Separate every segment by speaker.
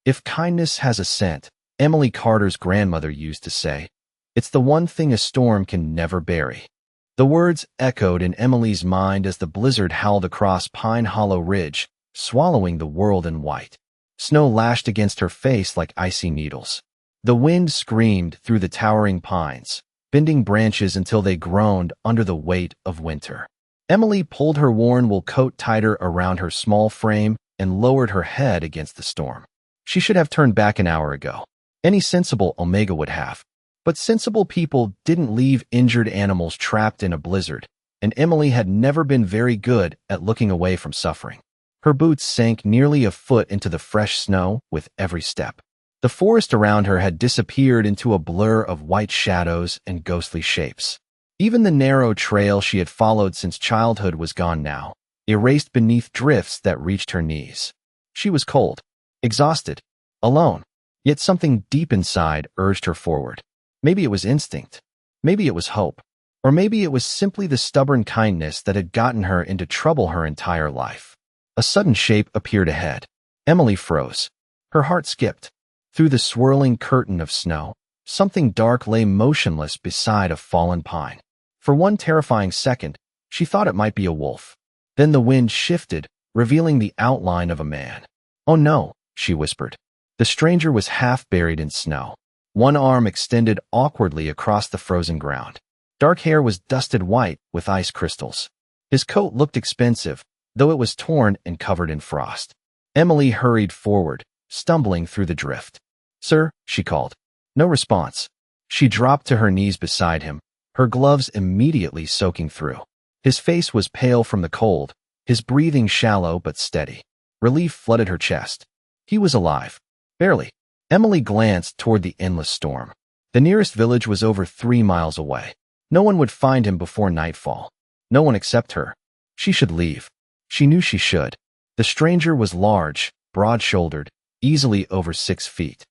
Speaker 1: If kindness has a scent, Emily Carter's grandmother used to say, it's the one thing a storm can never bury. The words echoed in Emily's mind as the blizzard howled across Pine Hollow Ridge, swallowing the world in white. Snow lashed against her face like icy needles. The wind screamed through the towering pines, bending branches until they groaned under the weight of winter. Emily pulled her worn wool coat tighter around her small frame and lowered her head against the storm. She should have turned back an hour ago. Any sensible Omega would have. But sensible people didn't leave injured animals trapped in a blizzard, and Emily had never been very good at looking away from suffering. Her boots sank nearly a foot into the fresh snow with every step. The forest around her had disappeared into a blur of white shadows and ghostly shapes. Even the narrow trail she had followed since childhood was gone now, erased beneath drifts that reached her knees. She was cold, exhausted, alone, yet something deep inside urged her forward. Maybe it was instinct, maybe it was hope, or maybe it was simply the stubborn kindness that had gotten her into trouble her entire life. A sudden shape appeared ahead. Emily froze. Her heart skipped. Through the swirling curtain of snow, something dark lay motionless beside a fallen pine. For one terrifying second, she thought it might be a wolf. Then the wind shifted, revealing the outline of a man. "Oh no," she whispered. The stranger was half buried in snow. One arm extended awkwardly across the frozen ground. Dark hair was dusted white with ice crystals. His coat looked expensive, though it was torn and covered in frost. Emily hurried forward, stumbling through the drift. "Sir," she called. No response. She dropped to her knees beside him, her gloves immediately soaking through. His face was pale from the cold, his breathing shallow but steady. Relief flooded her chest. He was alive. Barely. Emily glanced toward the endless storm. The nearest village was over 3 miles away. No one would find him before nightfall. No one except her. She should leave. She knew she should. The stranger was large, broad-shouldered, easily over 6 feet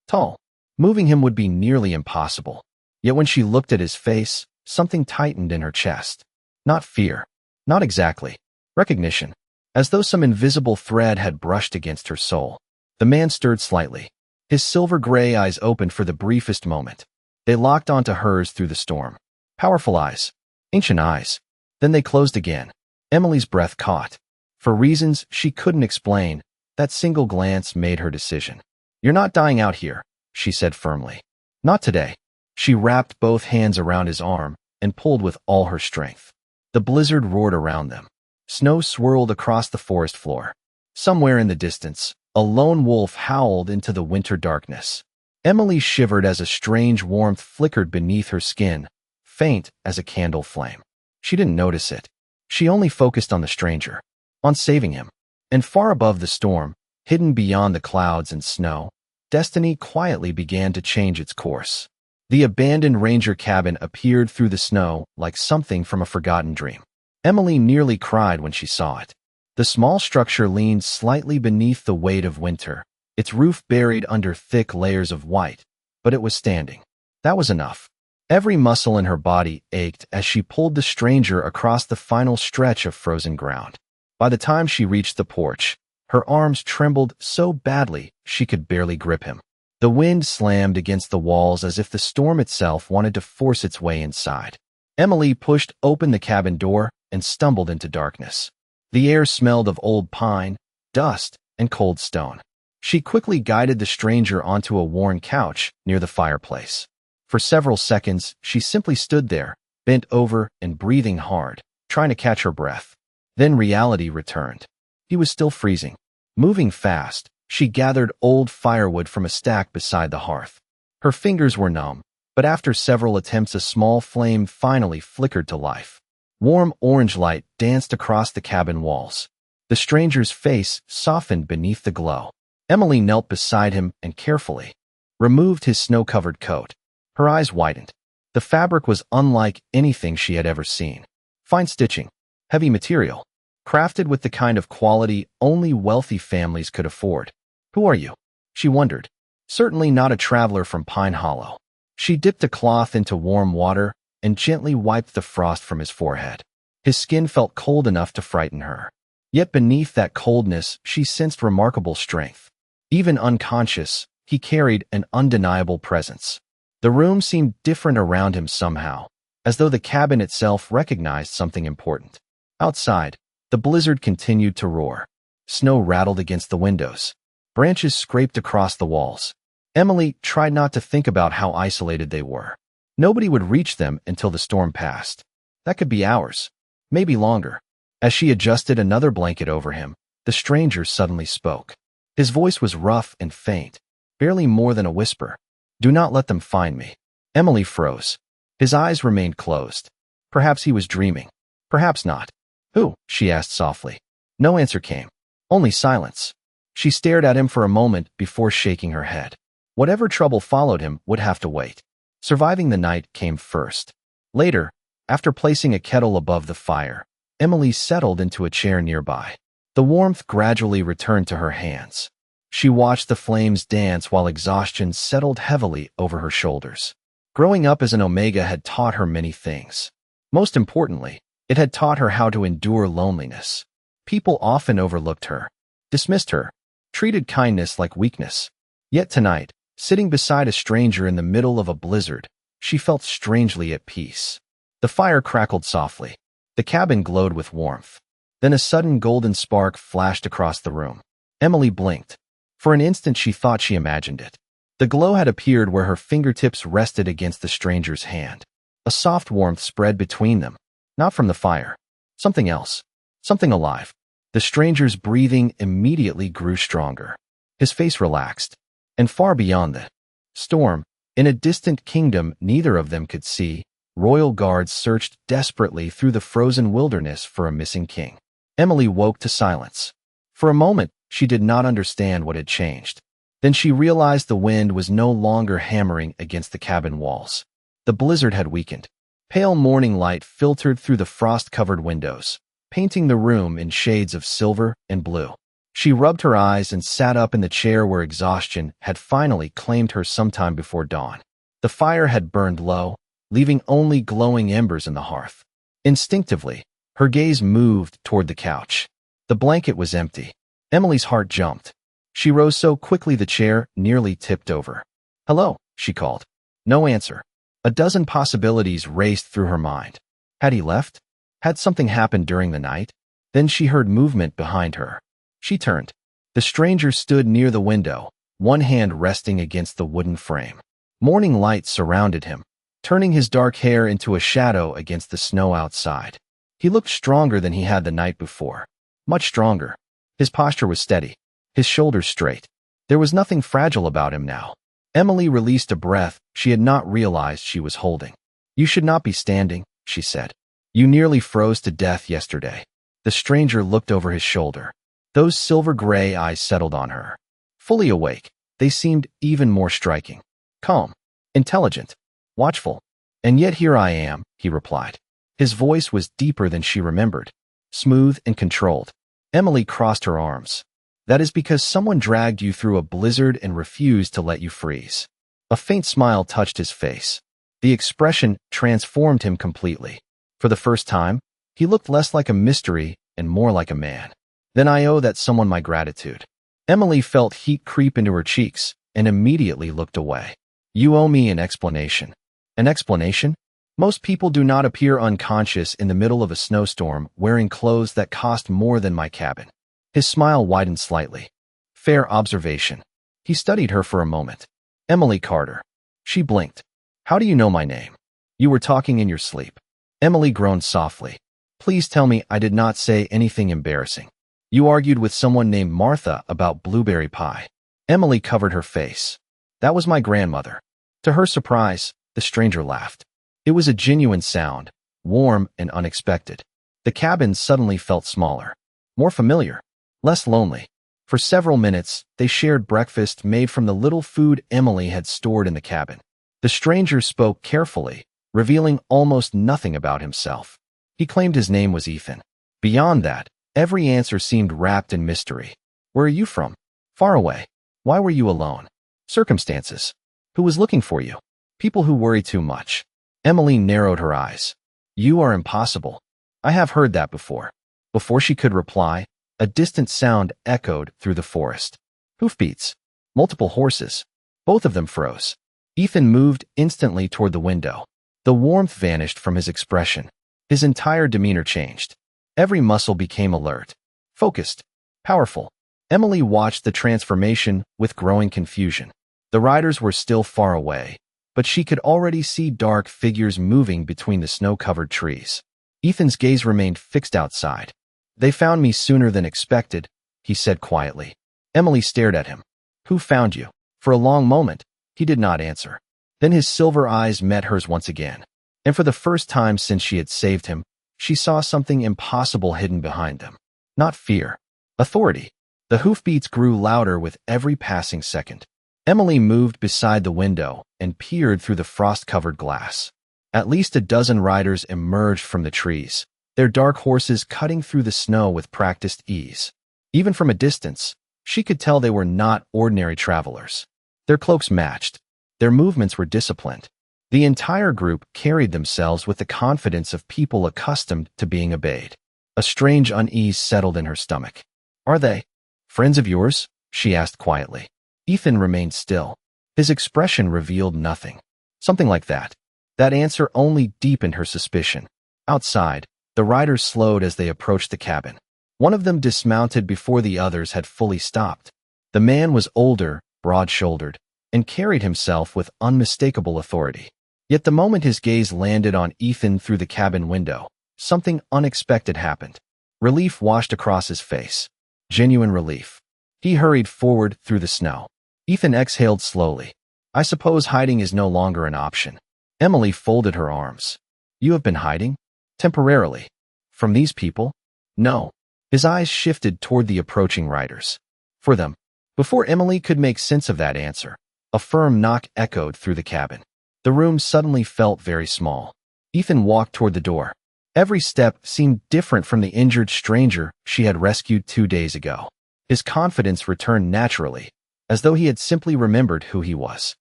Speaker 1: tall. Moving him would be nearly impossible. Yet when she looked at his face, something tightened in her chest. Not fear. Not exactly. Recognition. As though some invisible thread had brushed against her soul. The man stirred slightly. His silver-gray eyes opened for the briefest moment. They locked onto hers through the storm. Powerful eyes. Ancient eyes. Then they closed again. Emily's breath caught. For reasons she couldn't explain, that single glance made her decision. "You're not dying out here," she said firmly. "Not today." She wrapped both hands around his arm and pulled with all her strength. The blizzard roared around them. Snow swirled across the forest floor. Somewhere in the distance, a lone wolf howled into the winter darkness. Emily shivered as a strange warmth flickered beneath her skin, faint as a candle flame. She didn't notice it. She only focused on the stranger, on saving him. And far above the storm, hidden beyond the clouds and snow, destiny quietly began to change its course. The abandoned ranger cabin appeared through the snow like something from a forgotten dream. Emily nearly cried when she saw it. The small structure leaned slightly beneath the weight of winter, its roof buried under thick layers of white, but it was standing. That was enough. Every muscle in her body ached as she pulled the stranger across the final stretch of frozen ground. By the time she reached the porch, her arms trembled so badly she could barely grip him. The wind slammed against the walls as if the storm itself wanted to force its way inside. Emily pushed open the cabin door and stumbled into darkness. The air smelled of old pine, dust, and cold stone. She quickly guided the stranger onto a worn couch near the fireplace. For several seconds, she simply stood there, bent over and breathing hard, trying to catch her breath. Then reality returned. He was still freezing. Moving fast, she gathered old firewood from a stack beside the hearth. Her fingers were numb, but after several attempts a small flame finally flickered to life. Warm orange light danced across the cabin walls. The stranger's face softened beneath the glow. Emily knelt beside him and carefully removed his snow-covered coat. Her eyes widened. The fabric was unlike anything she had ever seen. Fine stitching, heavy material, crafted with the kind of quality only wealthy families could afford. "Who are you?" she wondered. Certainly not a traveler from Pine Hollow. She dipped a cloth into warm water and gently wiped the frost from his forehead. His skin felt cold enough to frighten her. Yet beneath that coldness, she sensed remarkable strength. Even unconscious, he carried an undeniable presence. The room seemed different around him somehow, as though the cabin itself recognized something important. Outside, the blizzard continued to roar. Snow rattled against the windows. Branches scraped across the walls. Emily tried not to think about how isolated they were. Nobody would reach them until the storm passed. That could be hours, maybe longer. As she adjusted another blanket over him, the stranger suddenly spoke. His voice was rough and faint, barely more than a whisper. "Do not let them find me." Emily froze. His eyes remained closed. Perhaps he was dreaming. Perhaps not. "Who?" she asked softly. No answer came. Only silence. She stared at him for a moment before shaking her head. Whatever trouble followed him would have to wait. Surviving the night came first. Later, after placing a kettle above the fire, Emily settled into a chair nearby. The warmth gradually returned to her hands. She watched the flames dance while exhaustion settled heavily over her shoulders. Growing up as an Omega had taught her many things. Most importantly, it had taught her how to endure loneliness. People often overlooked her, dismissed her, treated kindness like weakness. Yet tonight, sitting beside a stranger in the middle of a blizzard, she felt strangely at peace. The fire crackled softly. The cabin glowed with warmth. Then a sudden golden spark flashed across the room. Emily blinked. For an instant she thought she imagined it. The glow had appeared where her fingertips rested against the stranger's hand. A soft warmth spread between them. Not from the fire. Something else. Something alive. The stranger's breathing immediately grew stronger. His face relaxed. And far beyond the storm, in a distant kingdom neither of them could see, royal guards searched desperately through the frozen wilderness for a missing king. Emily woke to silence. For a moment, she did not understand what had changed. Then she realized the wind was no longer hammering against the cabin walls. The blizzard had weakened. Pale morning light filtered through the frost-covered windows, painting the room in shades of silver and blue. She rubbed her eyes and sat up in the chair where exhaustion had finally claimed her sometime before dawn. The fire had burned low, leaving only glowing embers in the hearth. Instinctively, her gaze moved toward the couch. The blanket was empty. Emily's heart jumped. She rose so quickly the chair nearly tipped over. "Hello," she called. No answer. A dozen possibilities raced through her mind. Had he left? Had something happened during the night? Then she heard movement behind her. She turned. The stranger stood near the window, one hand resting against the wooden frame. Morning light surrounded him, turning his dark hair into a shadow against the snow outside. He looked stronger than he had the night before. Much stronger. His posture was steady, his shoulders straight. There was nothing fragile about him now. Emily released a breath she had not realized she was holding. "You should not be standing," she said. "You nearly froze to death yesterday." The stranger looked over his shoulder. Those silver-gray eyes settled on her. Fully awake, they seemed even more striking. Calm, intelligent, watchful. "And yet here I am," he replied. His voice was deeper than she remembered, smooth and controlled. Emily crossed her arms. "That is because someone dragged you through a blizzard and refused to let you freeze." A faint smile touched his face. The expression transformed him completely. For the first time, he looked less like a mystery and more like a man. "Then I owe that someone my gratitude." Emily felt heat creep into her cheeks and immediately looked away. "You owe me an explanation." "An explanation?" "Most people do not appear unconscious in the middle of a snowstorm wearing clothes that cost more than my cabin." His smile widened slightly. "Fair observation." He studied her for a moment. "Emily Carter." She blinked. "How do you know my name?" "You were talking in your sleep." Emily groaned softly. "Please tell me I did not say anything embarrassing." "You argued with someone named Martha about blueberry pie." Emily covered her face. "That was my grandmother." To her surprise, the stranger laughed. It was a genuine sound, warm and unexpected. The cabin suddenly felt smaller, more familiar, less lonely. For several minutes, they shared breakfast made from the little food Emily had stored in the cabin. The stranger spoke carefully, revealing almost nothing about himself. He claimed his name was Ethan. Beyond that, every answer seemed wrapped in mystery. "Where are you from?" "Far away." "Why were you alone?" "Circumstances." "Who was looking for you?" "People who worry too much." Emily narrowed her eyes. "You are impossible." "I have heard that before." Before she could reply, a distant sound echoed through the forest. "Hoofbeats." multiple horses. Both of them froze. Ethan moved instantly toward the window. The warmth vanished from his expression. His entire demeanor changed. Every muscle became alert, focused, powerful. Emily watched the transformation with growing confusion. The riders were still far away, but she could already see dark figures moving between the snow-covered trees. Ethan's gaze remained fixed outside. "They found me sooner than expected," he said quietly. Emily stared at him. "Who found you?" For a long moment, he did not answer. Then his silver eyes met hers once again. And for the first time since she had saved him, she saw something impossible hidden behind them. Not fear. Authority. The hoofbeats grew louder with every passing second. Emily moved beside the window and peered through the frost-covered glass. At least a dozen riders emerged from the trees, their dark horses cutting through the snow with practiced ease. Even from a distance, she could tell they were not ordinary travelers. Their cloaks matched. Their movements were disciplined. The entire group carried themselves with the confidence of people accustomed to being obeyed. A strange unease settled in her stomach. "Are they friends of yours?" she asked quietly. Ethan remained still. His expression revealed nothing. Something like that. That answer only deepened her suspicion. Outside, the riders slowed as they approached the cabin. One of them dismounted before the others had fully stopped. The man was older, broad-shouldered, and carried himself with unmistakable authority. Yet the moment his gaze landed on Ethan through the cabin window, something unexpected happened. Relief washed across his face. Genuine relief. He hurried forward through the snow. Ethan exhaled slowly. "I suppose hiding is no longer an option." Emily folded her arms. "You have been hiding? Temporarily? From these people?" "No." His eyes shifted toward the approaching riders. "For them." Before Emily could make sense of that answer, a firm knock echoed through the cabin. The room suddenly felt very small. Ethan walked toward the door. Every step seemed different from the injured stranger she had rescued 2 days ago. His confidence returned naturally, as though he had simply remembered who he was.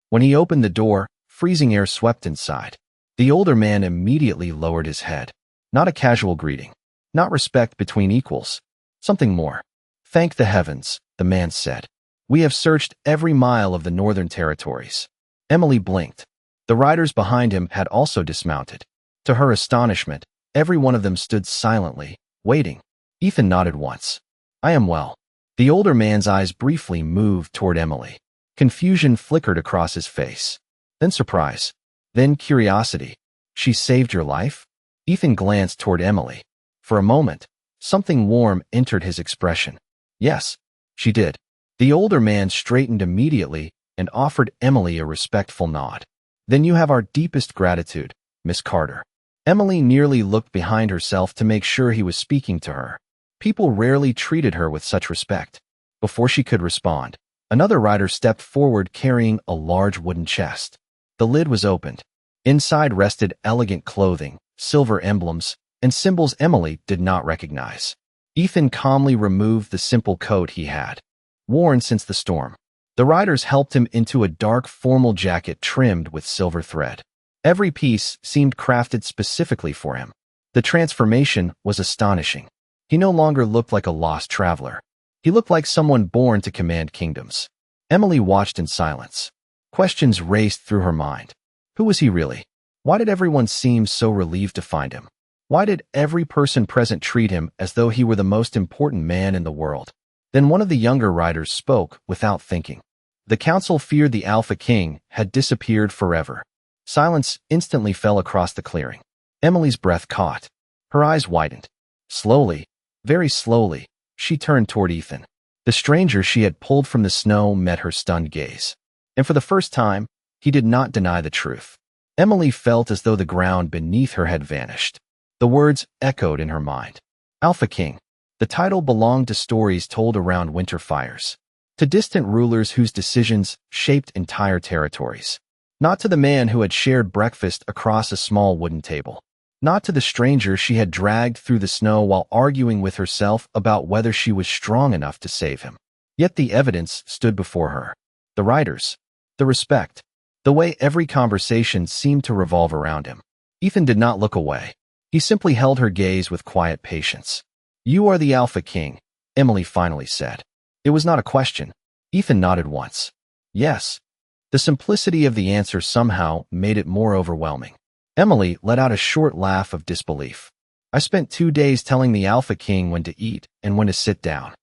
Speaker 1: When he opened the door, freezing air swept inside. The older man immediately lowered his head. Not a casual greeting. Not respect between equals. Something more. "Thank the heavens," the man said. "We have searched every mile of the northern territories." Emily blinked. The riders behind him had also dismounted. To her astonishment, every one of them stood silently, waiting. Ethan nodded once. "I am well." The older man's eyes briefly moved toward Emily. Confusion flickered across his face. Then surprise. Then curiosity. "She saved your life?" Ethan glanced toward Emily. For a moment, something warm entered his expression. "Yes, she did." The older man straightened immediately and offered Emily a respectful nod. "Then you have our deepest gratitude, Miss Carter." Emily nearly looked behind herself to make sure he was speaking to her. People rarely treated her with such respect. Before she could respond, another rider stepped forward carrying a large wooden chest. The lid was opened. Inside rested elegant clothing, silver emblems, and symbols Emily did not recognize. Ethan calmly removed the simple coat he had worn since the storm. The riders helped him into a dark formal jacket trimmed with silver thread. Every piece seemed crafted specifically for him. The transformation was astonishing. He no longer looked like a lost traveler. He looked like someone born to command kingdoms. Emily watched in silence. Questions raced through her mind. Who was he really? Why did everyone seem so relieved to find him? Why did every person present treat him as though he were the most important man in the world? Then one of the younger riders spoke without thinking. The council feared the Alpha King had disappeared forever. Silence instantly fell across the clearing. Emily's breath caught. Her eyes widened. Slowly, very slowly, she turned toward Ethan. The stranger she had pulled from the snow met her stunned gaze. And for the first time, he did not deny the truth. Emily felt as though the ground beneath her had vanished. The words echoed in her mind. Alpha King. The title belonged to stories told around winter fires, to distant rulers whose decisions shaped entire territories. Not to the man who had shared breakfast across a small wooden table. Not to the stranger she had dragged through the snow while arguing with herself about whether she was strong enough to save him. Yet the evidence stood before her. The riders. The respect. The way every conversation seemed to revolve around him. Ethan did not look away. He simply held her gaze with quiet patience. "You are the Alpha King," Emily finally said. It was not a question. Ethan nodded once. Yes. The simplicity of the answer somehow made it more overwhelming. Emily let out a short laugh of disbelief. I spent 2 days telling the Alpha King when to eat and when to sit down.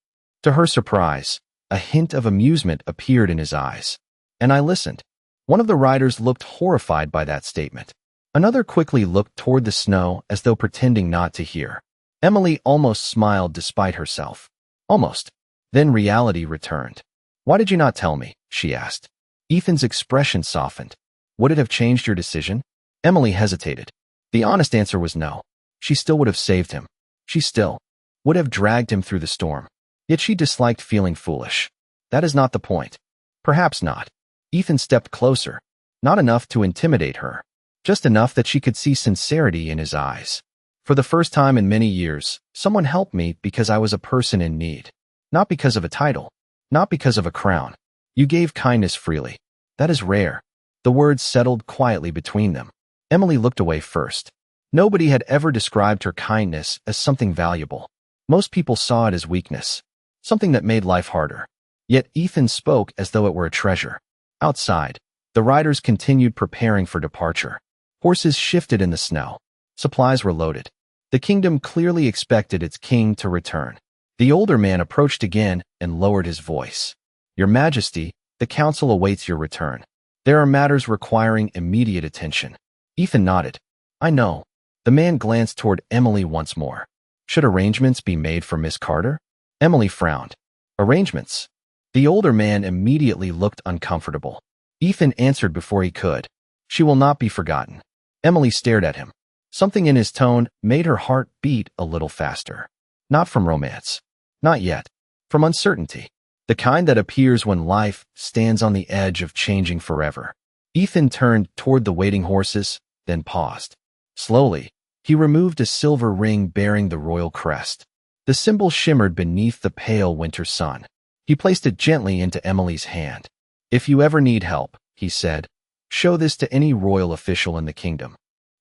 Speaker 1: To her surprise, a hint of amusement appeared in his eyes. And I listened. One of the riders looked horrified by that statement. Another quickly looked toward the snow as though pretending not to hear. Emily almost smiled despite herself. Almost. Then reality returned. Why did you not tell me? She asked. Ethan's expression softened. Would it have changed your decision? Emily hesitated. The honest answer was no. She still would have saved him. She still would have dragged him through the storm. Yet she disliked feeling foolish. That is not the point. Perhaps not. Ethan stepped closer. Not enough to intimidate her. Just enough that she could see sincerity in his eyes. For the first time in many years, someone helped me because I was a person in need. Not because of a title. Not because of a crown. You gave kindness freely. That is rare. The words settled quietly between them. Emily looked away first. Nobody had ever described her kindness as something valuable. Most people saw it as weakness. Something that made life harder. Yet Ethan spoke as though it were a treasure. Outside, the riders continued preparing for departure. Horses shifted in the snow. Supplies were loaded. The kingdom clearly expected its king to return. The older man approached again and lowered his voice. Your Majesty, the council awaits your return. There are matters requiring immediate attention. Ethan nodded. I know. The man glanced toward Emily once more. Should arrangements be made for Miss Carter? Emily frowned. Arrangements? The older man immediately looked uncomfortable. Ethan answered before he could. She will not be forgotten. Emily stared at him. Something in his tone made her heart beat a little faster. Not from romance. Not yet. From uncertainty. The kind that appears when life stands on the edge of changing forever. Ethan turned toward the waiting horses, then paused. Slowly, he removed a silver ring bearing the royal crest. The symbol shimmered beneath the pale winter sun. He placed it gently into Emily's hand. If you ever need help, he said, show this to any royal official in the kingdom.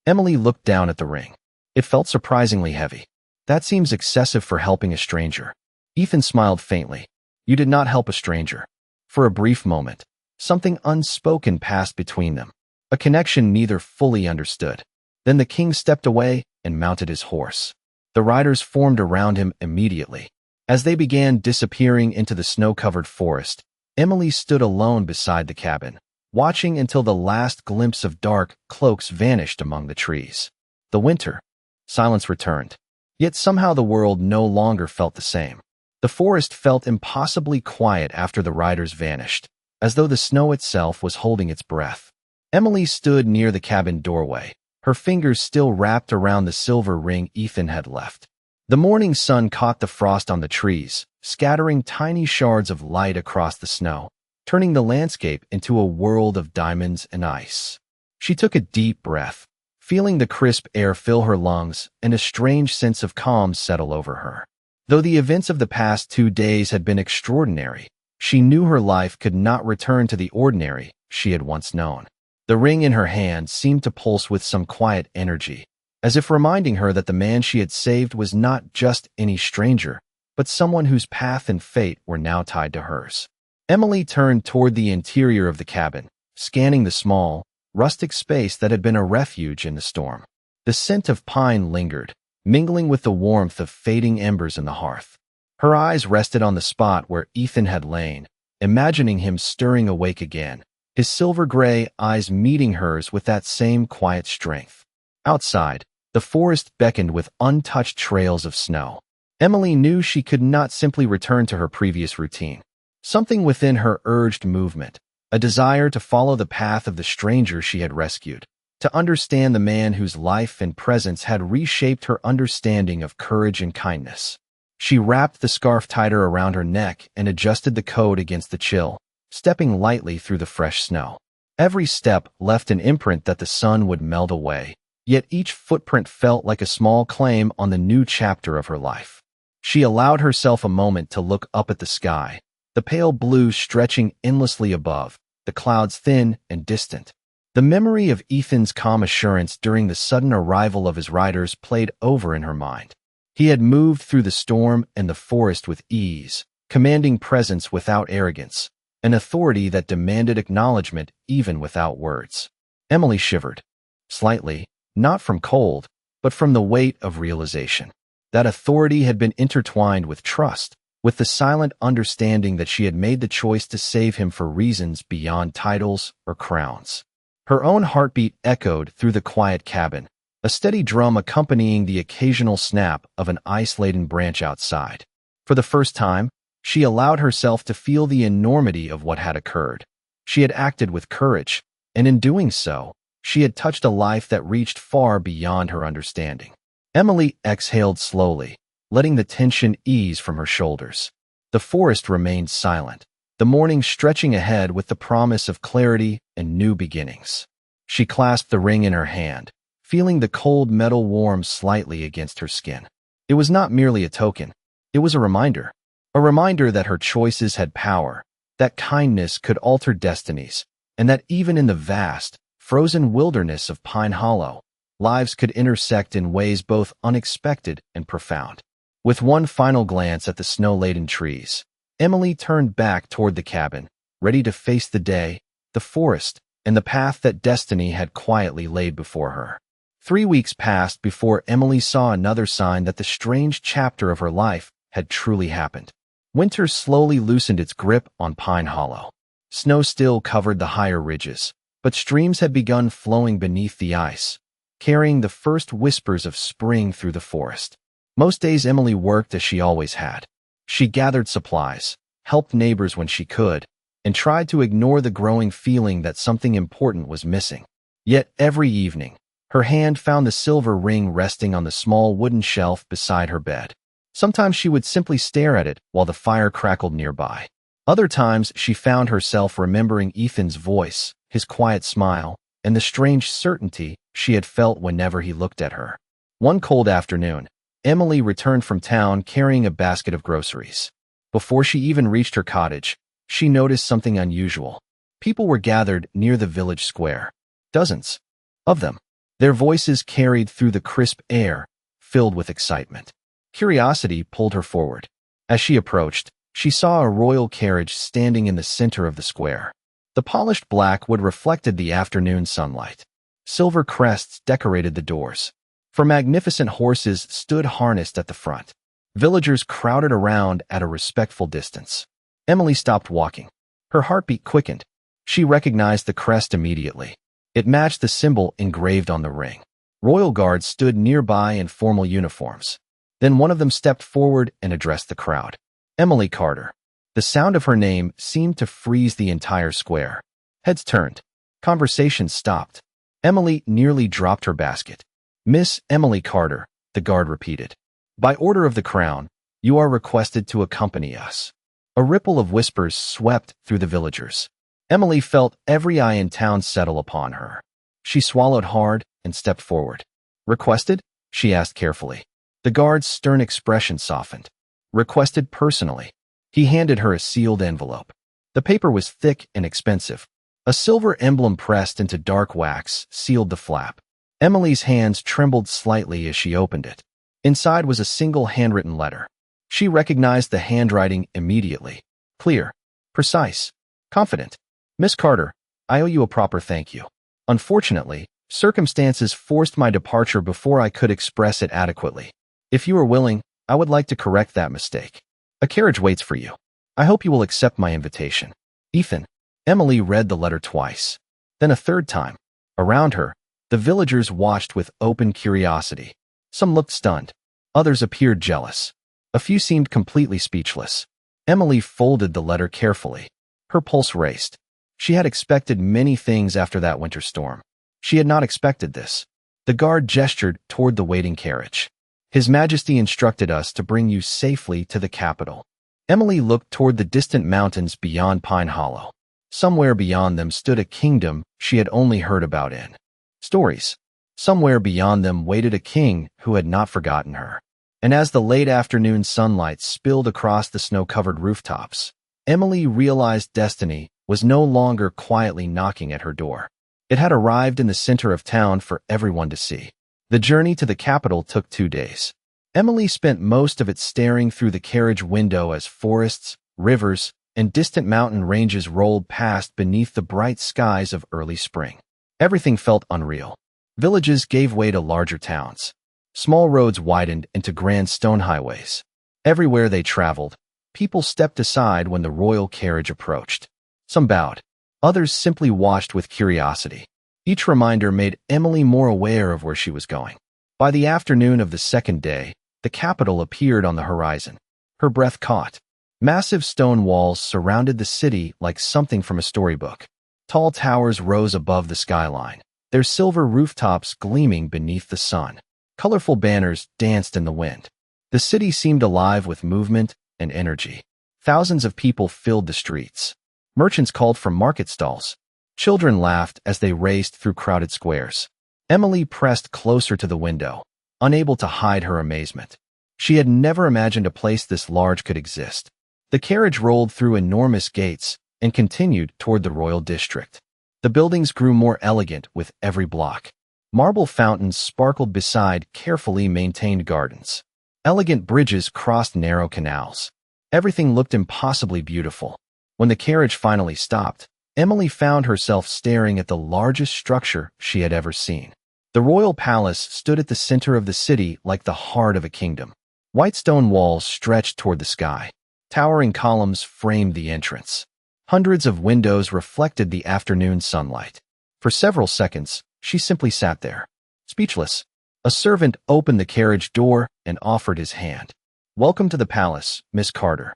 Speaker 1: Emily looked down at the ring. It felt surprisingly heavy. That seems excessive for helping a stranger. Ethan smiled faintly. You did not help a stranger. For a brief moment, something unspoken passed between them, a connection neither fully understood. Then the king stepped away and mounted his horse. The riders formed around him immediately. As they began disappearing into the snow-covered forest, Emily stood alone beside the cabin, watching until the last glimpse of dark cloaks vanished among the trees. The winter. Silence returned. Yet somehow the world no longer felt the same. The forest felt impossibly quiet after the riders vanished, as though the snow itself was holding its breath. Emily stood near the cabin doorway, her fingers still wrapped around the silver ring Ethan had left. The morning sun caught the frost on the trees, scattering tiny shards of light across the snow, turning the landscape into a world of diamonds and ice. She took a deep breath, feeling the crisp air fill her lungs and a strange sense of calm settle over her. Though the events of the past 2 days had been extraordinary, she knew her life could not return to the ordinary she had once known. The ring in her hand seemed to pulse with some quiet energy, as if reminding her that the man she had saved was not just any stranger, but someone whose path and fate were now tied to hers. Emily turned toward the interior of the cabin, scanning the small, rustic space that had been a refuge in the storm. The scent of pine lingered, mingling with the warmth of fading embers in the hearth. Her eyes rested on the spot where Ethan had lain, imagining him stirring awake again, his silver-gray eyes meeting hers with that same quiet strength. Outside, the forest beckoned with untouched trails of snow. Emily knew she could not simply return to her previous routine. Something within her urged movement, a desire to follow the path of the stranger she had rescued, to understand the man whose life and presence had reshaped her understanding of courage and kindness. She wrapped the scarf tighter around her neck and adjusted the coat against the chill, stepping lightly through the fresh snow. Every step left an imprint that the sun would melt away, yet each footprint felt like a small claim on the new chapter of her life. She allowed herself a moment to look up at the sky, the pale blue stretching endlessly above, the clouds thin and distant. The memory of Ethan's calm assurance during the sudden arrival of his riders played over in her mind. He had moved through the storm and the forest with ease, commanding presence without arrogance, an authority that demanded acknowledgement even without words. Emily shivered. Slightly, not from cold, but from the weight of realization. That authority had been intertwined with trust, with the silent understanding that she had made the choice to save him for reasons beyond titles or crowns. Her own heartbeat echoed through the quiet cabin, a steady drum accompanying the occasional snap of an ice-laden branch outside. For the first time, she allowed herself to feel the enormity of what had occurred. She had acted with courage, and in doing so, she had touched a life that reached far beyond her understanding. Emily exhaled slowly, letting the tension ease from her shoulders. The forest remained silent, the morning stretching ahead with the promise of clarity and new beginnings. She clasped the ring in her hand, feeling the cold metal warm slightly against her skin. It was not merely a token. It was a reminder that her choices had power, that kindness could alter destinies, and that even in the vast, frozen wilderness of Pine Hollow, lives could intersect in ways both unexpected and profound. With one final glance at the snow-laden trees, Emily turned back toward the cabin, ready to face the day, the forest, and the path that destiny had quietly laid before her. 3 weeks passed before Emily saw another sign that the strange chapter of her life had truly happened. Winter slowly loosened its grip on Pine Hollow. Snow still covered the higher ridges, but streams had begun flowing beneath the ice, carrying the first whispers of spring through the forest. Most days Emily worked as she always had. She gathered supplies, helped neighbors when she could, and tried to ignore the growing feeling that something important was missing. Yet every evening, her hand found the silver ring resting on the small wooden shelf beside her bed. Sometimes she would simply stare at it while the fire crackled nearby. Other times she found herself remembering Ethan's voice, his quiet smile, and the strange certainty she had felt whenever he looked at her. One cold afternoon, Emily returned from town carrying a basket of groceries. Before she even reached her cottage, she noticed something unusual. People were gathered near the village square. Dozens of them. Their voices carried through the crisp air, filled with excitement. Curiosity pulled her forward. As she approached, she saw a royal carriage standing in the center of the square. The polished black wood reflected the afternoon sunlight. Silver crests decorated the doors. For magnificent horses stood harnessed at the front. Villagers crowded around at a respectful distance. Emily stopped walking. Her heartbeat quickened. She recognized the crest immediately. It matched the symbol engraved on the ring. Royal guards stood nearby in formal uniforms. Then one of them stepped forward and addressed the crowd. Emily Carter. The sound of her name seemed to freeze the entire square. Heads turned. Conversations stopped. Emily nearly dropped her basket. "Miss Emily Carter," the guard repeated. "By order of the Crown, you are requested to accompany us." A ripple of whispers swept through the villagers. Emily felt every eye in town settle upon her. She swallowed hard and stepped forward. "Requested?" she asked carefully. The guard's stern expression softened. "Requested personally." He handed her a sealed envelope. The paper was thick and expensive. A silver emblem pressed into dark wax sealed the flap. Emily's hands trembled slightly as she opened it. Inside was a single handwritten letter. She recognized the handwriting immediately. Clear, precise, confident. "Miss Carter, I owe you a proper thank you. Unfortunately, circumstances forced my departure before I could express it adequately. If you are willing, I would like to correct that mistake. A carriage waits for you. I hope you will accept my invitation. Ethan." Emily read the letter twice, then a third time. Around her, the villagers watched with open curiosity. Some looked stunned. Others appeared jealous. A few seemed completely speechless. Emily folded the letter carefully. Her pulse raced. She had expected many things after that winter storm. She had not expected this. The guard gestured toward the waiting carriage. "His Majesty instructed us to bring you safely to the capital." Emily looked toward the distant mountains beyond Pine Hollow. Somewhere beyond them stood a kingdom she had only heard about in stories. Somewhere beyond them waited a king who had not forgotten her. And as the late afternoon sunlight spilled across the snow-covered rooftops, Emily realized destiny was no longer quietly knocking at her door. It had arrived in the center of town for everyone to see. The journey to the capital took 2 days. Emily spent most of it staring through the carriage window as forests, rivers, and distant mountain ranges rolled past beneath the bright skies of early spring. Everything felt unreal. Villages gave way to larger towns. Small roads widened into grand stone highways. Everywhere they traveled, people stepped aside when the royal carriage approached. Some bowed. Others simply watched with curiosity. Each reminder made Emily more aware of where she was going. By the afternoon of the second day, the capital appeared on the horizon. Her breath caught. Massive stone walls surrounded the city like something from a storybook. Tall towers rose above the skyline, their silver rooftops gleaming beneath the sun. Colorful banners danced in the wind. The city seemed alive with movement and energy. Thousands of people filled the streets. Merchants called from market stalls. Children laughed as they raced through crowded squares. Emily pressed closer to the window, unable to hide her amazement. She had never imagined a place this large could exist. The carriage rolled through enormous gates and continued toward the royal district. The buildings grew more elegant with every block. Marble fountains sparkled beside carefully maintained gardens. Elegant bridges crossed narrow canals. Everything looked impossibly beautiful. When the carriage finally stopped, Emily found herself staring at the largest structure she had ever seen. The royal palace stood at the center of the city like the heart of a kingdom. White stone walls stretched toward the sky. Towering columns framed the entrance. Hundreds of windows reflected the afternoon sunlight. For several seconds, she simply sat there, speechless. A servant opened the carriage door and offered his hand. "Welcome to the palace, Miss Carter."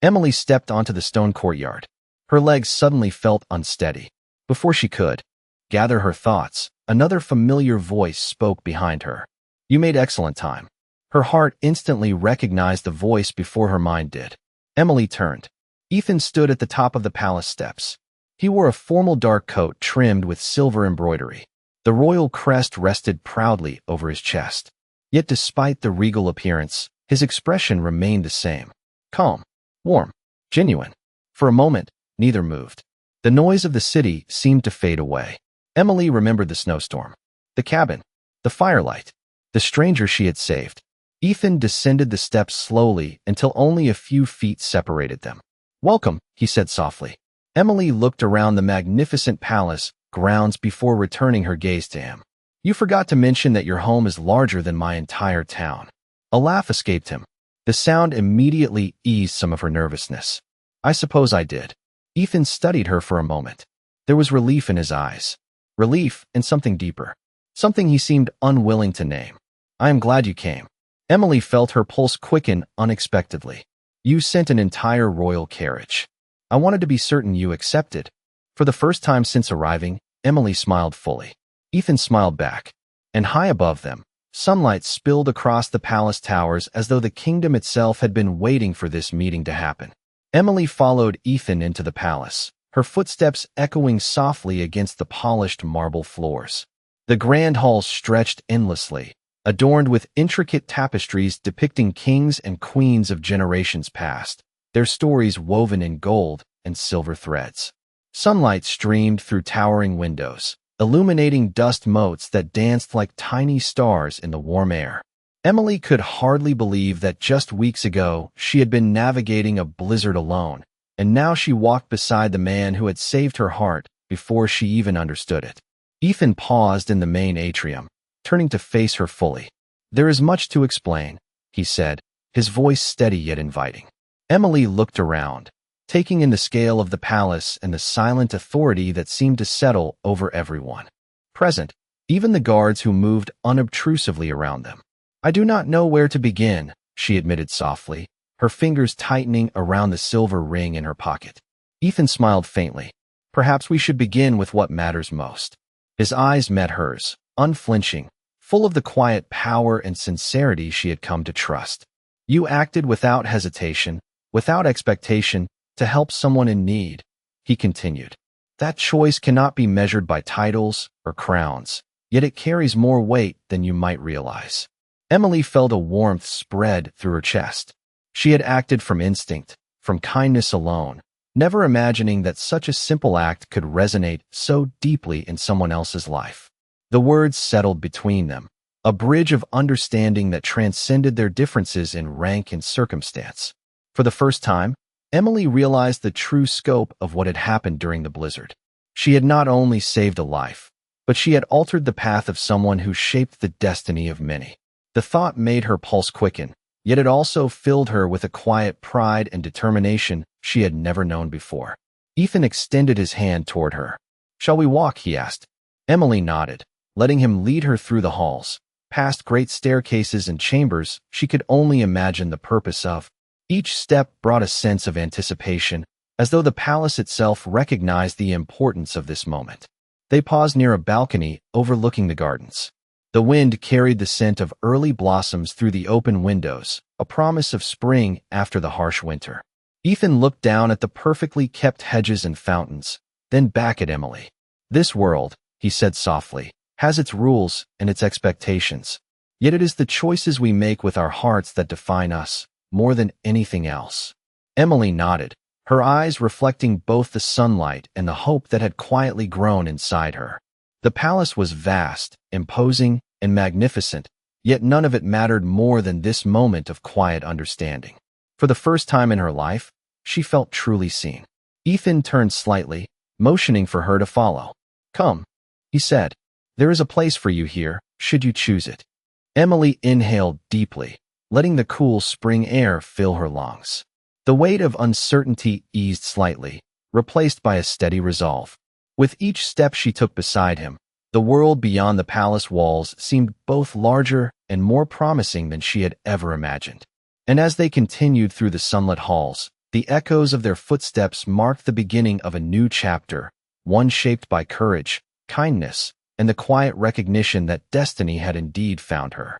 Speaker 1: Emily stepped onto the stone courtyard. Her legs suddenly felt unsteady. Before she could gather her thoughts, another familiar voice spoke behind her. "You made excellent time." Her heart instantly recognized the voice before her mind did. Emily turned. Ethan stood at the top of the palace steps. He wore a formal dark coat trimmed with silver embroidery. The royal crest rested proudly over his chest. Yet despite the regal appearance, his expression remained the same. Calm, warm, genuine. For a moment, neither moved. The noise of the city seemed to fade away. Emily remembered the snowstorm, the cabin, the firelight, the stranger she had saved. Ethan descended the steps slowly until only a few feet separated them. "Welcome," he said softly. Emily looked around the magnificent palace grounds before returning her gaze to him. "You forgot to mention that your home is larger than my entire town." A laugh escaped him. The sound immediately eased some of her nervousness. "I suppose I did." Ethan studied her for a moment. There was relief in his eyes. Relief and something deeper. Something he seemed unwilling to name. "I am glad you came." Emily felt her pulse quicken unexpectedly. "You sent an entire royal carriage. I wanted to be certain you accepted." For the first time since arriving, Emily smiled fully. Ethan smiled back. And high above them, sunlight spilled across the palace towers as though the kingdom itself had been waiting for this meeting to happen. Emily followed Ethan into the palace, her footsteps echoing softly against the polished marble floors. The grand hall stretched endlessly, adorned with intricate tapestries depicting kings and queens of generations past, their stories woven in gold and silver threads. Sunlight streamed through towering windows, illuminating dust motes that danced like tiny stars in the warm air. Emily could hardly believe that just weeks ago she had been navigating a blizzard alone, and now she walked beside the man who had saved her heart before she even understood it. Ethan paused in the main atrium, turning to face her fully. "There is much to explain," he said, his voice steady yet inviting. Emily looked around, taking in the scale of the palace and the silent authority that seemed to settle over everyone present, even the guards who moved unobtrusively around them. "I do not know where to begin," she admitted softly, her fingers tightening around the silver ring in her pocket. Ethan smiled faintly. "Perhaps we should begin with what matters most." His eyes met hers, unflinching, full of the quiet power and sincerity she had come to trust. "You acted without hesitation, without expectation, to help someone in need," he continued. "That choice cannot be measured by titles or crowns, yet it carries more weight than you might realize." Emily felt a warmth spread through her chest. She had acted from instinct, from kindness alone, never imagining that such a simple act could resonate so deeply in someone else's life. The words settled between them, a bridge of understanding that transcended their differences in rank and circumstance. For the first time, Emily realized the true scope of what had happened during the blizzard. She had not only saved a life, but she had altered the path of someone who shaped the destiny of many. The thought made her pulse quicken, yet it also filled her with a quiet pride and determination she had never known before. Ethan extended his hand toward her. "Shall we walk?" he asked. Emily nodded, letting him lead her through the halls, past great staircases and chambers she could only imagine the purpose of. Each step brought a sense of anticipation, as though the palace itself recognized the importance of this moment. They paused near a balcony overlooking the gardens. The wind carried the scent of early blossoms through the open windows, a promise of spring after the harsh winter. Ethan looked down at the perfectly kept hedges and fountains, then back at Emily. "This world," he said softly, "has its rules and its expectations. Yet it is the choices we make with our hearts that define us, more than anything else." Emily nodded, her eyes reflecting both the sunlight and the hope that had quietly grown inside her. The palace was vast, imposing, and magnificent, yet none of it mattered more than this moment of quiet understanding. For the first time in her life, she felt truly seen. Ethan turned slightly, motioning for her to follow. "Come," he said. "There is a place for you here, should you choose it." Emily inhaled deeply, letting the cool spring air fill her lungs. The weight of uncertainty eased slightly, replaced by a steady resolve. With each step she took beside him, the world beyond the palace walls seemed both larger and more promising than she had ever imagined. And as they continued through the sunlit halls, the echoes of their footsteps marked the beginning of a new chapter, one shaped by courage, kindness, and the quiet recognition that destiny had indeed found her.